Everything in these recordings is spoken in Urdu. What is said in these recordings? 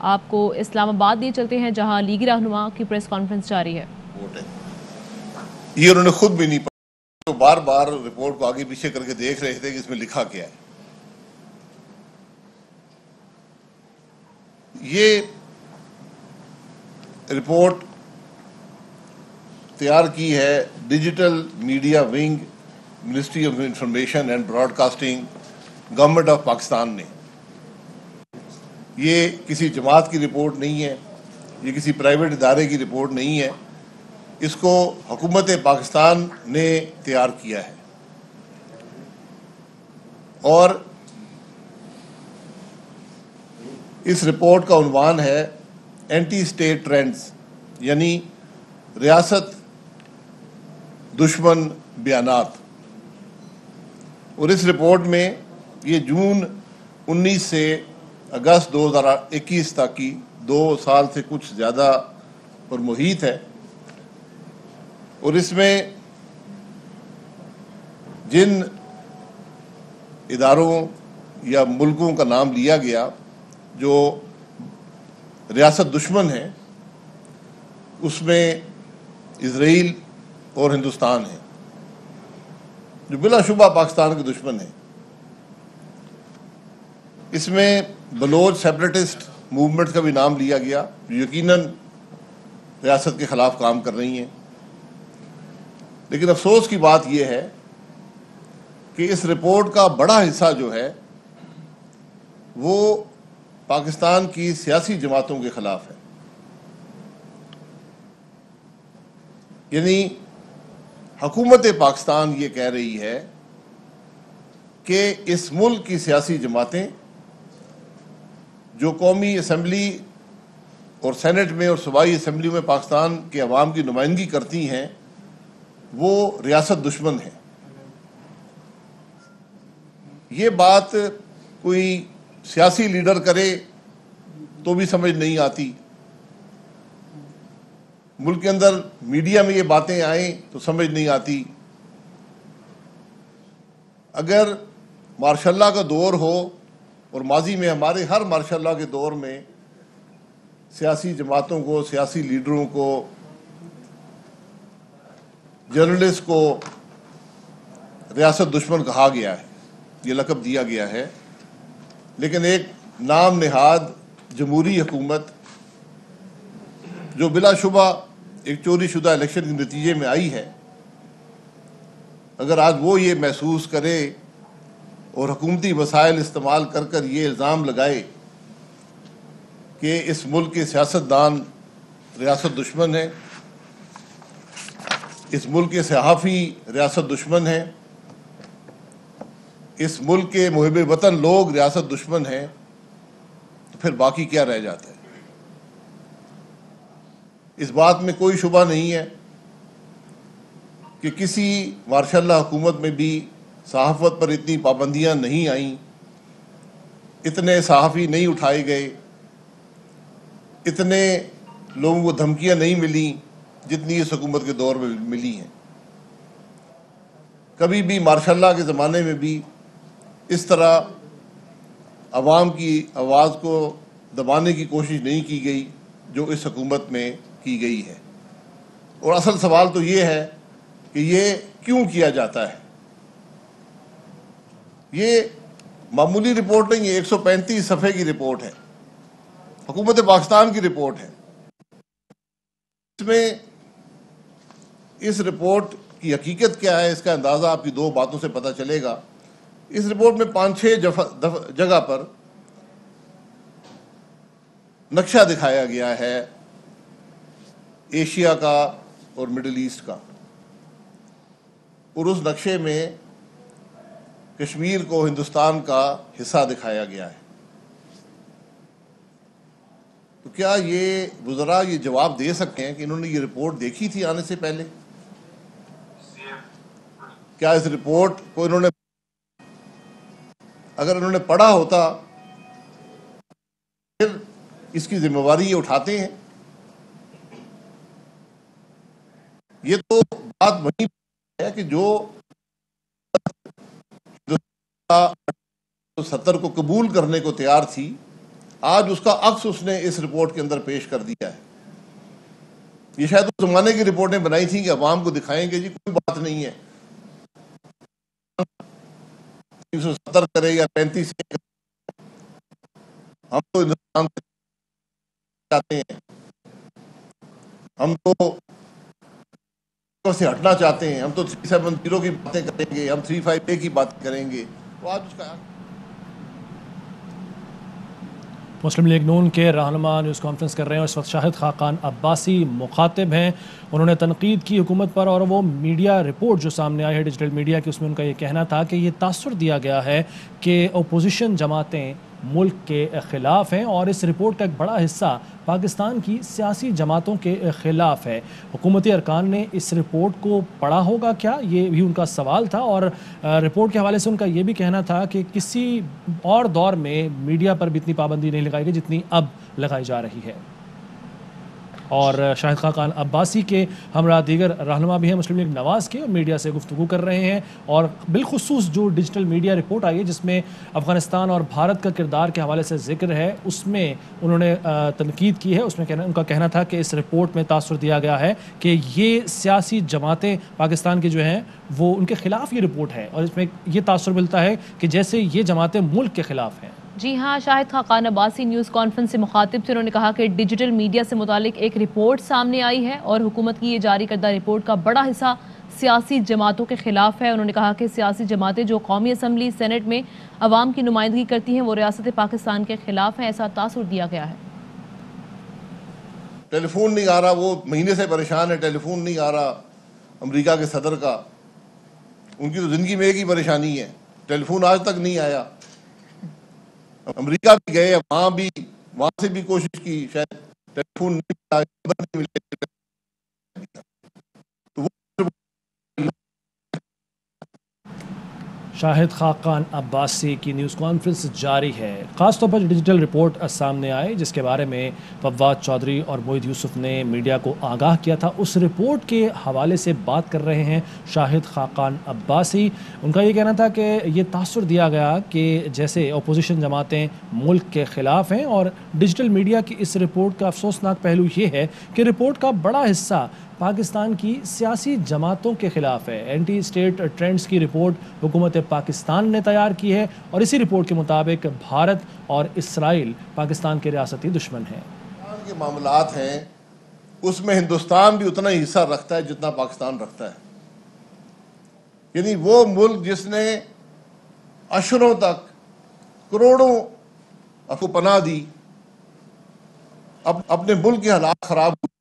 آپ کو اسلام آباد لیے چلتے ہیں جہاں لیگی رہنما کی پریس کانفرنس جاری ہے۔ یہ انہوں نے خود بھی نہیں پڑھا، تو بار بار رپورٹ کو آگے پیچھے کر کے دیکھ رہے تھے کہ اس میں لکھا کیا ہے۔ یہ رپورٹ تیار کی ہے digital media wing, ministry of information and broadcasting, government of Pakistan نے۔ یہ کسی جماعت کی رپورٹ نہیں ہے، یہ کسی پرائیویٹ ادارے کی رپورٹ نہیں ہے، اس کو حکومت پاکستان نے تیار کیا ہے۔ اور اس رپورٹ کا عنوان ہے اینٹی اسٹیٹ ٹرینڈز، یعنی ریاست دشمن بیانات۔ اور اس رپورٹ میں یہ جون 19 سے اگست 2021 تک کی 2 سال سے کچھ زیادہ پر محیط ہے، اور اس میں جن اداروں یا ملکوں کا نام لیا گیا جو ریاست دشمن ہیں، اس میں اسرائیل اور ہندوستان ہیں، جو بلا شبہ پاکستان کے دشمن ہیں۔ اس میں بلوچ سیپریٹسٹ موومنٹ کا بھی نام لیا گیا، جو یقیناً ریاست کے خلاف کام کر رہی ہیں۔ لیکن افسوس کی بات یہ ہے کہ اس رپورٹ کا بڑا حصہ جو ہے وہ پاکستان کی سیاسی جماعتوں کے خلاف ہے۔ یعنی حکومت پاکستان یہ کہہ رہی ہے کہ اس ملک کی سیاسی جماعتیں جو قومی اسمبلی اور سینٹ میں اور صوبائی اسمبلی میں پاکستان کے عوام کی نمائندگی کرتی ہیں، وہ ریاست دشمن ہیں۔ یہ بات کوئی سیاسی لیڈر کرے تو بھی سمجھ نہیں آتی، ملک کے اندر میڈیا میں یہ باتیں آئیں تو سمجھ نہیں آتی۔ اگر مارشاء اللہ کا دور ہو، اور ماضی میں ہمارے ہر مارشاء اللہ کے دور میں سیاسی جماعتوں کو، سیاسی لیڈروں کو، جرنلسٹ کو ریاست دشمن کہا گیا ہے، یہ لقب دیا گیا ہے، لیکن ایک نام نہاد جمہوری حکومت جو بلا شبہ ایک چوری شدہ الیکشن کے نتیجے میں آئی ہے، اگر آج وہ یہ محسوس کرے اور حکومتی وسائل استعمال کر کر یہ الزام لگائے کہ اس ملک کے سیاستدان ریاست دشمن ہیں، اس ملک کے صحافی ریاست دشمن ہیں، اس ملک کے محب وطن لوگ ریاست دشمن ہیں، تو پھر باقی کیا رہ جاتا ہے؟ اس بات میں کوئی شبہ نہیں ہے کہ کسی مارشاء اللہ حکومت میں بھی صحافت پر اتنی پابندیاں نہیں آئیں، اتنے صحافی نہیں اٹھائے گئے، اتنے لوگوں کو دھمکیاں نہیں ملیں جتنی اس حکومت کے دور میں ملی ہیں۔ کبھی بھی مارشاء اللہ کے زمانے میں بھی اس طرح عوام کی آواز کو دبانے کی کوشش نہیں کی گئی جو اس حکومت میں کی گئی ہے۔ اور اصل سوال تو یہ ہے کہ یہ کیوں کیا جاتا ہے؟ یہ معمولی رپورٹ نہیں ہے، 135 صفحے کی رپورٹ ہے، حکومت پاکستان کی رپورٹ ہے۔ اس میں اس رپورٹ کی حقیقت کیا ہے، اس کا اندازہ آپ کی 2 باتوں سے پتہ چلے گا۔ اس رپورٹ میں 5-6 جگہ پر نقشہ دکھایا گیا ہے ایشیا کا اور مڈل ایسٹ کا، اور اس نقشے میں کشمیر کو ہندوستان کا حصہ دکھایا گیا ہے۔ تو کیا یہ وزراء یہ جواب دے سکتے ہیں کہ انہوں نے یہ رپورٹ دیکھی تھی آنے سے پہلے؟ کیا اس رپورٹ کو اگر انہوں نے پڑھا ہوتا پھر اس کی ذمہ داری یہ اٹھاتے ہیں؟ یہ تو بات وہی ہے کہ جو 70 کو قبول کرنے کو تیار تھی، آج اس کا عکس اس نے اس رپورٹ کے اندر پیش کر دیا ہے. یہ شاید اس زمانے کی رپورٹیں بنائی تھیں کہ عوام کو دکھائیں گے جی کوئی بات نہیں ہے, 370 کرے یا 35 کرے, ہم تو ہندوستان چاہتے ہیں, ہم تو سے ہٹنا چاہتے ہیں, ہم تو 370 کی باتیں کریں گے, ہم 358 کی باتیں کریں گے. تو آج اس کا مسلم لیگ نون کے رہنما نیوز کانفرنس کر رہے ہیں. اس وقت شاہد خاقان عباسی مخاطب ہیں. انہوں نے تنقید کی حکومت پر, اور وہ میڈیا رپورٹ جو سامنے آئی ہے ڈیجیٹل میڈیا کی, اس میں ان کا یہ کہنا تھا کہ یہ تاثر دیا گیا ہے کہ اپوزیشن جماعتیں ملک کے خلاف ہیں, اور اس رپورٹ کا ایک بڑا حصہ پاکستان کی سیاسی جماعتوں کے خلاف ہے. حکومتی ارکان نے اس رپورٹ کو پڑھا ہوگا کیا, یہ بھی ان کا سوال تھا. اور رپورٹ کے حوالے سے ان کا یہ بھی کہنا تھا کہ کسی اور دور میں میڈیا پر بھی اتنی پابندی نہیں لگائی گئی جتنی اب لگائی جا رہی ہے. اور شاہد خاقان عباسی کے ہمراہ دیگر رہنما بھی ہیں مسلم لیگ نواز کے, اور میڈیا سے گفتگو کر رہے ہیں. اور بالخصوص جو ڈیجیٹل میڈیا رپورٹ آئی ہے جس میں افغانستان اور بھارت کا کردار کے حوالے سے ذکر ہے, اس میں انہوں نے تنقید کی ہے. اس میں ان کا کہنا تھا کہ اس رپورٹ میں تاثر دیا گیا ہے کہ یہ سیاسی جماعتیں پاکستان کے جو ہیں وہ ان کے خلاف یہ رپورٹ ہے, اور اس میں یہ تاثر ملتا ہے کہ جیسے یہ جماعتیں ملک کے خلاف ہیں. جی ہاں, شاہد خاقان عباسی نیوز کانفرنس سے مخاطب تھے. انہوں نے کہا کہ ڈیجیٹل میڈیا سے متعلق ایک رپورٹ سامنے آئی ہے, اور حکومت کی یہ جاری کردہ رپورٹ کا بڑا حصہ سیاسی جماعتوں کے خلاف ہے. انہوں نے کہا کہ سیاسی جماعتیں جو قومی اسمبلی سینٹ میں عوام کی نمائندگی کرتی ہیں وہ ریاست پاکستان کے خلاف ہیں, ایسا تاثر دیا گیا ہے. ٹیلی فون نہیں آ رہا, وہ مہینے سے پریشان ہے, ٹیلی فون نہیں آ رہا امریکہ کے صدر کا. ان کی تو زندگی میں ایک ہی پریشانی ہے, ٹیلی فون آج تک نہیں آیا. امریکہ بھی گئے, وہاں سے بھی کوشش کی, شاید ٹیلی فون نہیں ملے. شاہد خاقان عباسی کی نیوز کانفرنس جاری ہے. خاص طور پر ڈیجیٹل رپورٹ سامنے آئے جس کے بارے میں فواد چودھری اور موحد یوسف نے میڈیا کو آگاہ کیا تھا, اس رپورٹ کے حوالے سے بات کر رہے ہیں شاہد خاقان عباسی. ان کا یہ کہنا تھا کہ یہ تاثر دیا گیا کہ جیسے اپوزیشن جماعتیں ملک کے خلاف ہیں, اور ڈیجیٹل میڈیا کی اس رپورٹ کا افسوسناک پہلو یہ ہے کہ رپورٹ کا بڑا حصہ پاکستان کی سیاسی جماعتوں کے خلاف ہے. اینٹی اسٹیٹ ٹرینڈز کی رپورٹ حکومت پاکستان نے تیار کی ہے, اور اسی رپورٹ کے مطابق بھارت اور اسرائیل پاکستان کے ریاستی دشمن ہیں. پاکستان کے معاملات ہیں اس میں ہندوستان بھی اتنا ہی حصہ رکھتا ہے جتنا پاکستان رکھتا ہے. یعنی وہ ملک جس نے اشروں تک کروڑوں کو پناہ دی, اپنے ملک کے حالات خراب ہوئے,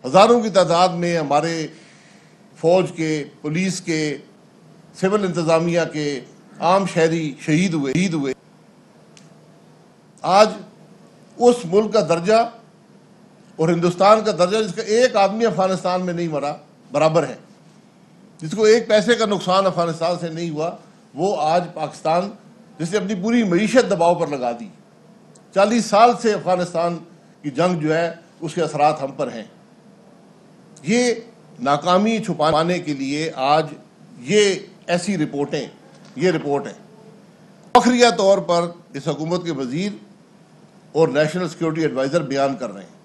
ہزاروں کی تعداد میں ہمارے فوج کے, پولیس کے, سول انتظامیہ کے, عام شہری شہید ہوئے. آج اس ملک کا درجہ اور ہندوستان کا درجہ جس کا ایک آدمی افغانستان میں نہیں مرا برابر ہے, جس کو ایک پیسے کا نقصان افغانستان سے نہیں ہوا, وہ آج پاکستان جس نے اپنی پوری معیشت دباؤ پر لگا دی. 40 سال سے افغانستان کی جنگ جو ہے اس کے اثرات ہم پر ہیں. یہ ناکامی چھپانے کے لیے آج یہ ایسی رپورٹیں, یہ رپورٹ ہیں. فخریہ طور پر اس حکومت کے وزیر اور نیشنل سیکیورٹی ایڈوائزر بیان کر رہے ہیں.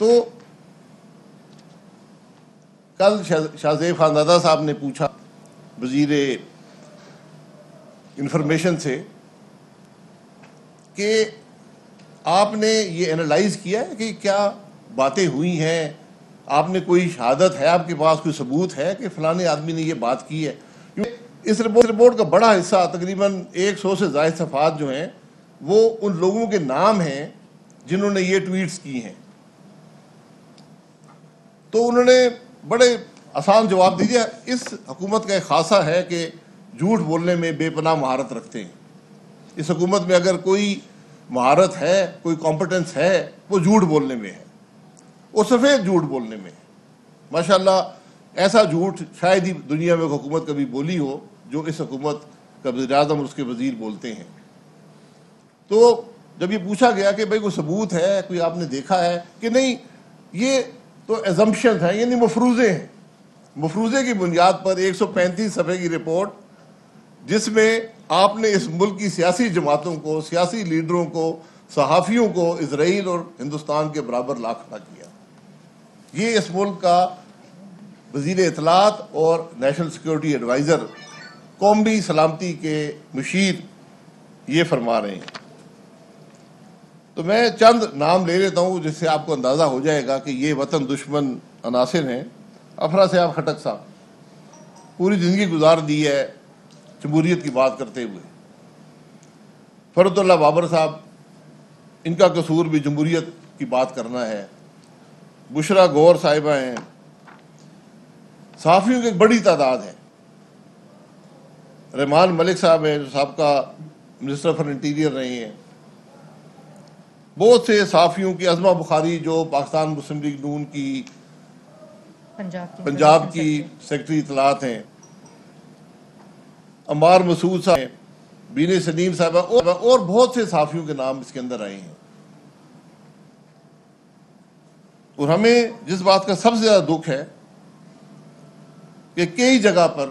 تو کل شاہ زیب خاندادہ صاحب نے پوچھا وزیر انفارمیشن سے کہ آپ نے یہ انالائز کیا ہے کہ کیا باتیں ہوئی ہیں, آپ نے کوئی شہادت ہے, آپ کے پاس کوئی ثبوت ہے کہ فلانے آدمی نے یہ بات کی ہے. اس رپورٹ کا بڑا حصہ تقریباً 100 سے زائد صفحات جو ہیں وہ ان لوگوں کے نام ہیں جنہوں نے یہ ٹویٹس کی ہیں. تو انہوں نے بڑے آسان جواب دیا. اس حکومت کا ایک خاصہ ہے کہ جھوٹ بولنے میں بے پناہ مہارت رکھتے ہیں. اس حکومت میں اگر کوئی مہارت ہے, کوئی کمپٹنس ہے, وہ جھوٹ بولنے میں ہے, وہ سفید جھوٹ بولنے میں ہے. ماشاءاللہ ایسا جھوٹ شاید ہی دنیا میں حکومت کبھی بولی ہو جو اس حکومت کا وزیر اعظم اور اس کے وزیر بولتے ہیں. تو جب یہ پوچھا گیا کہ بھئی کوئی ثبوت ہے, کوئی آپ نے دیکھا ہے کہ نہیں, یہ تو ایزمپشنز ہیں, یعنی مفروضے ہیں. مفروضے کی بنیاد پر 135 صفحے کی رپورٹ جس میں آپ نے اس ملک کی سیاسی جماعتوں کو، سیاسی لیڈروں کو، صحافیوں کو اسرائیل اور ہندوستان کے برابر لا کھڑا کیا۔ یہ اس ملک کا وزیر اطلاعات اور نیشنل سیکیورٹی ایڈوائزر، قومی سلامتی کے مشیر یہ فرما رہے ہیں۔ تو میں چند نام لے لیتا ہوں جس سے آپ کو اندازہ ہو جائے گا کہ یہ وطن دشمن عناصر ہیں۔ افراسیاب خٹک صاحب پوری زندگی گزار دی ہے جمہوریت کی بات کرتے ہوئے۔ فرد اللہ بابر صاحب، ان کا قصور بھی جمہوریت کی بات کرنا ہے۔ بشرا گور صاحبہ ہیں۔ صحافیوں کی ایک بڑی تعداد ہے۔ رحمان ملک صاحب ہیں جو سابقہ منسٹر فار انٹیریئر رہے ہیں۔ بہت سے صحافیوں کی، عظمہ بخاری جو پاکستان مسلم لیگ نون کی پنجاب کی سیکرٹری اطلاعات ہیں، عمار مسعود صاحب ہیں، بین سلیم صاحبہ، اور بہت سے صحافیوں کے نام اس کے اندر آئے ہیں۔ اور ہمیں جس بات کا سب سے زیادہ دکھ ہے کہ کئی جگہ پر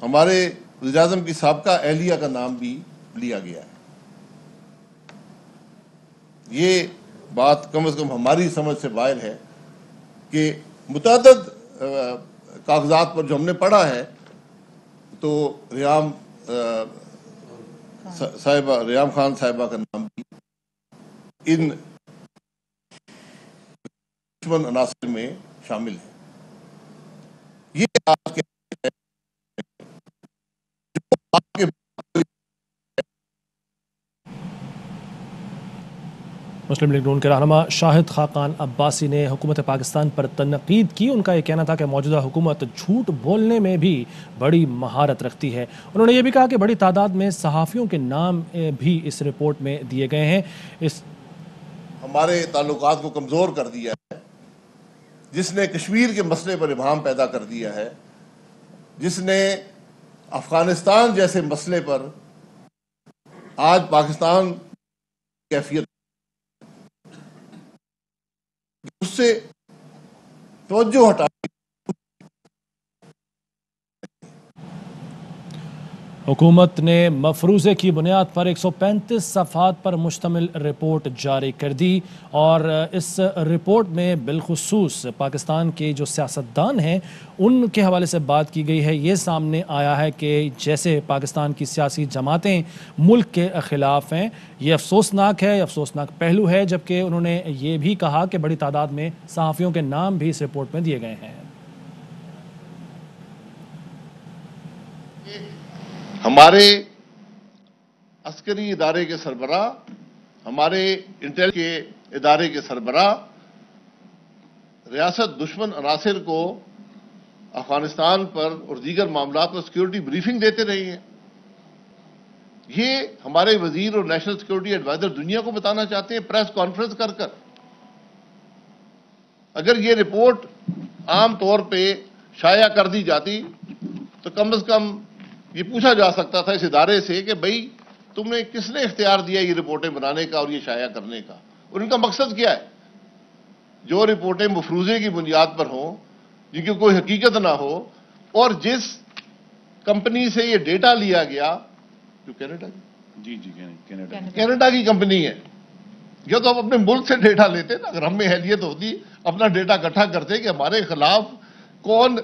ہمارے وزیر اعظم کی سابقہ اہلیہ کا نام بھی لیا گیا ہے۔ یہ بات کم از کم ہماری سمجھ سے باہر ہے کہ متعدد کاغذات پر جو ہم نے پڑھا ہے تو ریام خان صاحبہ کا نام بھی ان دشمن عناصر میں شامل ہے۔ یہ آج کے مسلم لیگ نون کے رہنما شاہد خاقان عباسی نے حکومت پاکستان پر تنقید کی۔ ان کا یہ کہنا تھا کہ موجودہ حکومت جھوٹ بولنے میں بھی بڑی مہارت رکھتی ہے۔ انہوں نے یہ بھی کہا کہ بڑی تعداد میں صحافیوں کے نام بھی اس رپورٹ میں دیے گئے ہیں۔ ہمارے تعلقات کو کمزور کر دیا ہے، جس نے کشمیر کے مسئلے پر ابہام پیدا کر دیا ہے، جس نے افغانستان جیسے مسئلے پر آج پاکستان کی کیفیت اس سے توجہ ہٹا۔ حکومت نے مفروضے کی بنیاد پر 135 صفحات پر مشتمل رپورٹ جاری کر دی، اور اس رپورٹ میں بالخصوص پاکستان کے جو سیاستدان ہیں ان کے حوالے سے بات کی گئی ہے۔ یہ سامنے آیا ہے کہ جیسے پاکستان کی سیاسی جماعتیں ملک کے خلاف ہیں۔ یہ افسوسناک ہے، یہ افسوسناک پہلو ہے، جبکہ انہوں نے یہ بھی کہا کہ بڑی تعداد میں صحافیوں کے نام بھی اس رپورٹ میں دیے گئے ہیں۔ ہمارے عسکری ادارے کے سربراہ، ہمارے انٹیل کے ادارے کے سربراہ ریاست دشمن عناصر کو افغانستان پر اور دیگر معاملات پر سیکیورٹی بریفنگ دیتے رہے ہیں۔ یہ ہمارے وزیر اور نیشنل سیکیورٹی ایڈوائزر دنیا کو بتانا چاہتے ہیں پریس کانفرنس کر کر۔ اگر یہ رپورٹ عام طور پہ شائع کر دی جاتی تو کم از کم یہ پوچھا جا سکتا تھا اس ادارے سے کہ بھئی تم نے کس نے اختیار دیا یہ رپورٹیں بنانے کا اور یہ شائع کرنے کا، اور ان کا مقصد کیا ہے؟ جو رپورٹیں مفروضے کی بنیاد پر ہوں، جن کی کوئی حقیقت نہ ہو، اور جس کمپنی سے یہ ڈیٹا لیا گیا، جو کینیڈا کی کمپنی ہے، یہ تو ہم اپنے ملک سے ڈیٹا لیتے نا۔ اگر ہم میں اہلیت ہوتی اپنا ڈیٹا اکٹھا کرتے کہ ہمارے خلاف کون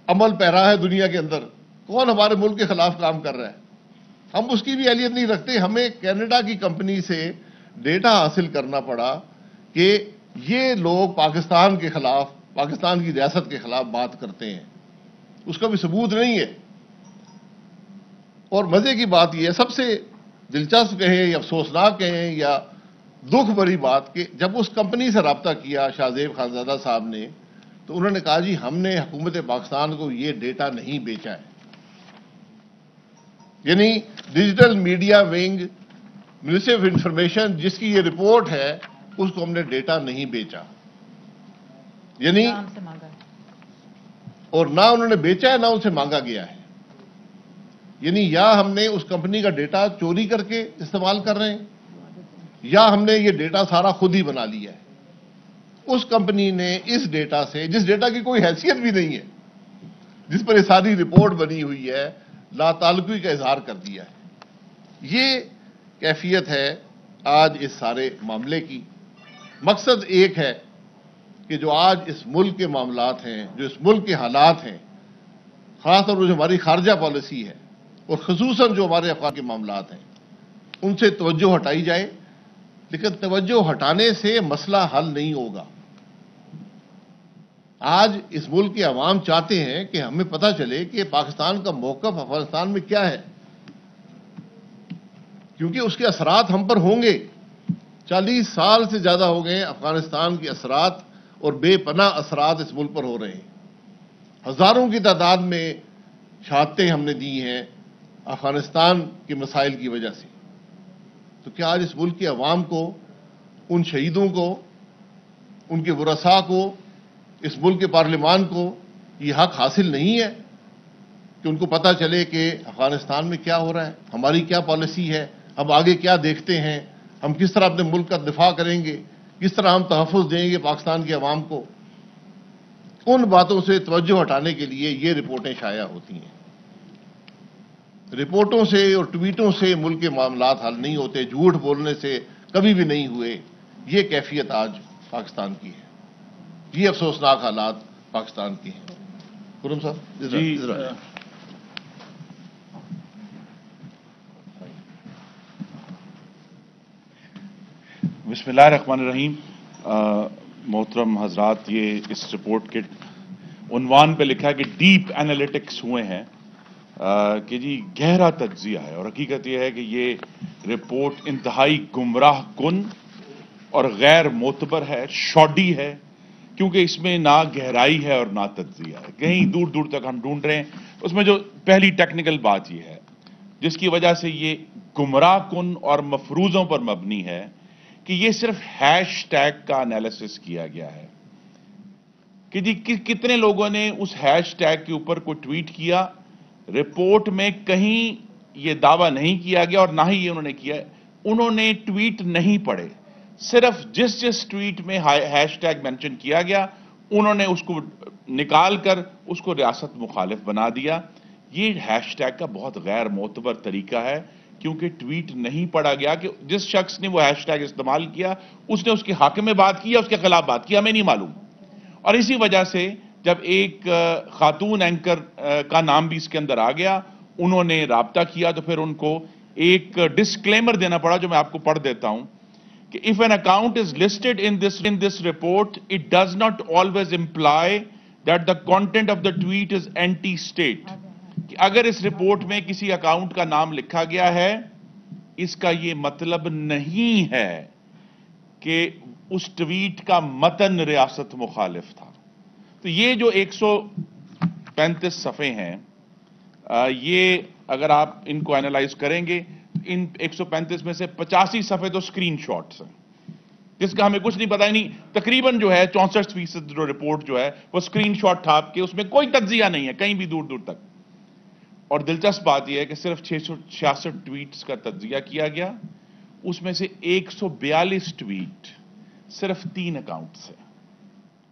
عمل پیرا ہے دنیا کے اندر، کون ہمارے ملک کے خلاف کام کر رہا ہے، ہم اس کی بھی اہلیت نہیں رکھتے۔ ہمیں کینیڈا کی کمپنی سے ڈیٹا حاصل کرنا پڑا کہ یہ لوگ پاکستان کے خلاف، پاکستان کی ریاست کے خلاف بات کرتے ہیں، اس کا بھی ثبوت نہیں ہے۔ اور مزے کی بات یہ ہے، سب سے دلچسپ کہیں یا افسوسناک کہیں یا دکھ بھری بات، کہ جب اس کمپنی سے رابطہ کیا شاہ زیب خانزادہ صاحب نے، تو انہوں نے کہا جی ہم نے حکومت پاکستان کو یہ ڈیٹا نہیں بیچا ہے۔ یعنی digital media wing, ministry of information جس کی یہ رپورٹ ہے، اس کو ہم نے ڈیٹا نہیں بیچا، یعنی اور نہ انہوں نے بیچا ہے نہ ان سے مانگا گیا ہے۔ یعنی یا ہم نے اس کمپنی کا ڈیٹا چوری کر کے استعمال کر رہے ہیں، یا ہم نے یہ ڈیٹا سارا خود ہی بنا لیا ہے۔ اس کمپنی نے اس ڈیٹا سے، جس ڈیٹا کی کوئی حیثیت بھی نہیں ہے، جس پر یہ ساری رپورٹ بنی ہوئی ہے، لا تعلقی کا اظہار کر دیا ہے۔ یہ کیفیت ہے آج اس سارے معاملے کی۔ مقصد ایک ہے کہ جو آج اس ملک کے معاملات ہیں، جو اس ملک کے حالات ہیں، خاص طور پر جو ہماری خارجہ پالیسی ہے اور خصوصاً جو ہمارے افغان کے معاملات ہیں، ان سے توجہ ہٹائی جائے، لیکن توجہ ہٹانے سے مسئلہ حل نہیں ہوگا۔ آج اس ملک کے عوام چاہتے ہیں کہ ہمیں پتہ چلے کہ پاکستان کا موقف افغانستان میں کیا ہے، کیونکہ اس کے اثرات ہم پر ہوں گے۔ 40 سال سے زیادہ ہو گئے افغانستان کے اثرات اور بے پناہ اثرات اس ملک پر ہو رہے ہیں۔ ہزاروں کی تعداد میں شہادتیں ہم نے دی ہیں افغانستان کے مسائل کی وجہ سے۔ تو کیا آج اس ملک کے عوام کو، ان شہیدوں کو، ان کے ورثاء کو، اس ملک کے پارلیمان کو یہ حق حاصل نہیں ہے کہ ان کو پتہ چلے کہ افغانستان میں کیا ہو رہا ہے، ہماری کیا پالیسی ہے، ہم آگے کیا دیکھتے ہیں، ہم کس طرح اپنے ملک کا دفاع کریں گے، کس طرح ہم تحفظ دیں گے پاکستان کے عوام کو؟ ان باتوں سے توجہ ہٹانے کے لیے یہ رپورٹیں شائع ہوتی ہیں۔ رپورٹوں سے اور ٹویٹوں سے ملک کے معاملات حل نہیں ہوتے، جھوٹ بولنے سے کبھی بھی نہیں ہوئے۔ یہ کیفیت آج پاکستان کی ہے، یہ افسوسناک حالات پاکستان کے ہیں۔ خرم صاحب جی بسم اللہ الرحمن الرحیم۔ محترم حضرات، یہ اس رپورٹ کے عنوان پہ لکھا ہے کہ ڈیپ اینالیٹکس ہوئے ہیں، کہ جی گہرا تجزیہ ہے، اور حقیقت یہ ہے کہ یہ رپورٹ انتہائی گمراہ کن اور غیر معتبر ہے، شاڈی ہے، کیونکہ اس میں نہ گہرائی ہے اور نہ تجزیہ ہے۔ کہیں دور دور تک ہم ڈھونڈ رہے ہیں۔ اس میں جو پہلی ٹیکنیکل بات یہ ہے جس کی وجہ سے یہ گمراہ کن اور مفروضوں پر مبنی ہے کہ یہ صرف ہیش ٹیگ کا انالیسس کیا گیا ہے کہ جی کتنے لوگوں نے اس ہیش ٹیگ کے اوپر کوئی ٹویٹ کیا۔ رپورٹ میں کہیں یہ دعویٰ نہیں کیا گیا اور نہ ہی یہ انہوں نے کیا ہے، انہوں نے ٹویٹ نہیں پڑھے، صرف جس ٹویٹ میں ہیش ٹیگ مینشن کیا گیا انہوں نے اس کو نکال کر اس کو ریاست مخالف بنا دیا۔ یہ ہیش ٹیگ کا بہت غیر معتبر طریقہ ہے، کیونکہ ٹویٹ نہیں پڑھا گیا کہ جس شخص نے وہ ہیش ٹیگ استعمال کیا اس نے اس کے حق میں بات کی یا اس کے خلاف بات کی، ہمیں نہیں معلوم۔ اور اسی وجہ سے جب ایک خاتون اینکر کا نام بھی اس کے اندر آ گیا، انہوں نے رابطہ کیا تو پھر ان کو ایک ڈسکلیمر دینا پڑا جو میں آپ کو پڑھ دیتا ہوں کہ if an account is listed in this report, it does not always imply that the content of the tweet is anti-state. کہ اگر اس رپورٹ میں کسی اکاؤنٹ کا نام لکھا گیا ہے، اس کا یہ مطلب نہیں ہے کہ اس ٹویٹ کا متن ریاست مخالف تھا۔ تو یہ جو 135 صفحے ہیں، یہ اگر آپ ان کو اینالائز کریں گے، ان 135 میں سے 85 صفحے تو سکرین شاٹس ہیں، جس کا ہمیں کچھ نہیں پتا، نہیں تقریباً جو ہے 64% جو رپورٹ جو ہے وہ سکرین شاٹ ٹھاپ کے، اس میں کوئی تجزیہ نہیں ہے کہیں بھی دور دور تک۔ اور دلچسپ بات یہ ہے کہ صرف 666 ٹویٹس کا تجزیہ کیا گیا، اس میں سے 142 ٹویٹ صرف 3 اکاؤنٹ سے،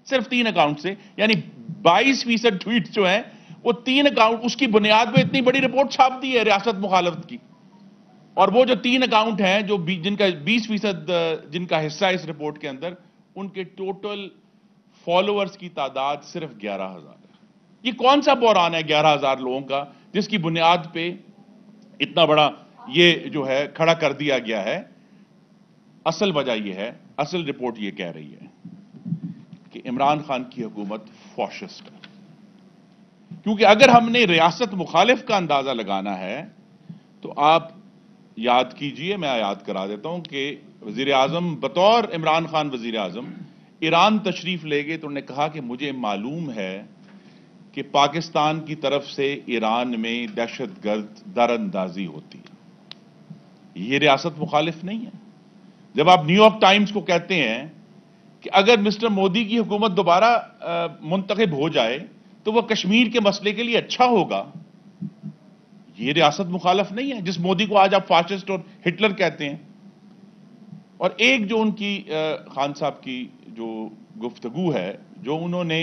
صرف 3 اکاؤنٹ سے، یعنی 22% ٹویٹ جو ہیں وہ 3 اکاؤنٹ، اس کی بنیاد پہ اتنی بڑی رپورٹ چھاپ دی ہے ریاست مخالفت کی۔ اور وہ جو 3 اکاؤنٹ ہیں جو جن کا 20% جن کا حصہ ہے اس رپورٹ کے اندر، ان کے ٹوٹل فالوورز کی تعداد صرف 11,000 ہے۔ یہ کون سا بحران ہے 11,000 لوگوں کا جس کی بنیاد پہ اتنا بڑا یہ جو ہے کھڑا کر دیا گیا ہے؟ اصل وجہ یہ ہے، اصل رپورٹ یہ کہہ رہی ہے کہ عمران خان کی حکومت فاشسٹ ہے۔ کیونکہ اگر ہم نے ریاست مخالف کا اندازہ لگانا ہے تو آپ یاد کیجئے، میں یاد کرا دیتا ہوں کہ وزیر اعظم بطور عمران خان وزیر اعظم ایران تشریف لے گئے تو انہوں نے کہا کہ مجھے معلوم ہے کہ پاکستان کی طرف سے ایران میں دہشت گرد در اندازی ہوتی ہے۔ یہ ریاست مخالف نہیں ہے۔ جب آپ نیو یارک ٹائمز کو کہتے ہیں کہ اگر مسٹر مودی کی حکومت دوبارہ منتخب ہو جائے تو وہ کشمیر کے مسئلے کے لیے اچھا ہوگا، یہ ریاست مخالف نہیں ہے جس مودی کو آج آپ فاشسٹ اور ہٹلر کہتے ہیں۔ اور ایک جو ان کی خان صاحب کی جو گفتگو ہے، جو انہوں نے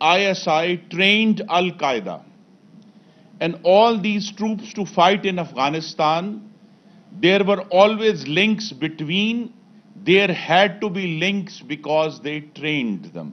ISI trained Al-Qaeda and all these troops to fight in Afghanistan. There were always links between, there had to be links because they trained them.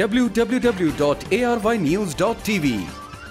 www.arYnews.tv।